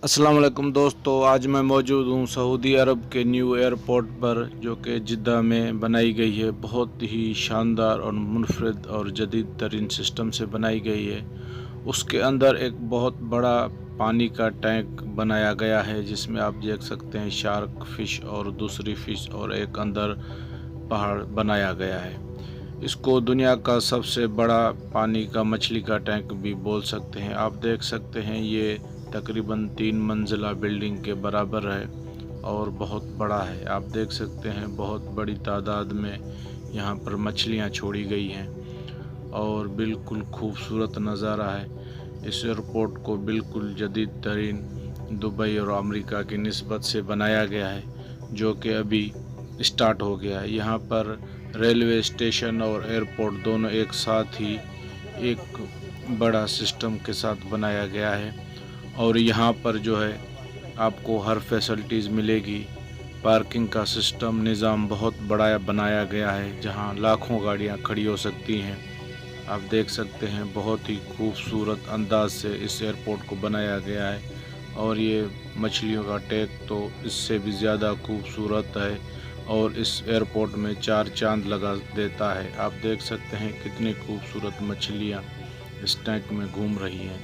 अस्सलाम वालेकुम दोस्तों, आज मैं मौजूद हूँ सऊदी अरब के न्यू एयरपोर्ट पर, जो कि जिद्दा में बनाई गई है। बहुत ही शानदार और मुनफरद और जदीद तरीन सिस्टम से बनाई गई है। उसके अंदर एक बहुत बड़ा पानी का टैंक बनाया गया है, जिसमें आप देख सकते हैं शार्क फिश और दूसरी फ़िश, और एक अंदर पहाड़ बनाया गया है। इसको दुनिया का सबसे बड़ा पानी का मछली का टैंक भी बोल सकते हैं। आप देख सकते हैं ये तकरीबन 3 मंजिला बिल्डिंग के बराबर है और बहुत बड़ा है। आप देख सकते हैं बहुत बड़ी तादाद में यहाँ पर मछलियाँ छोड़ी गई हैं और बिल्कुल खूबसूरत नज़ारा है। इस एयरपोर्ट को बिल्कुल जदीद तरीन दुबई और अमेरिका की निस्बत से बनाया गया है, जो कि अभी स्टार्ट हो गया है। यहाँ पर रेलवे स्टेशन और एयरपोर्ट दोनों एक साथ ही एक बड़ा सिस्टम के साथ बनाया गया है और यहाँ पर जो है आपको हर फैसिलिटीज़ मिलेगी। पार्किंग का सिस्टम निज़ाम बहुत बड़ा बनाया गया है, जहाँ लाखों गाड़ियाँ खड़ी हो सकती हैं। आप देख सकते हैं बहुत ही खूबसूरत अंदाज से इस एयरपोर्ट को बनाया गया है और ये मछलियों का टैंक तो इससे भी ज़्यादा खूबसूरत है और इस एयरपोर्ट में 4 चांद लगा देता है। आप देख सकते हैं कितनी खूबसूरत मछलियाँ इस टैंक में घूम रही हैं।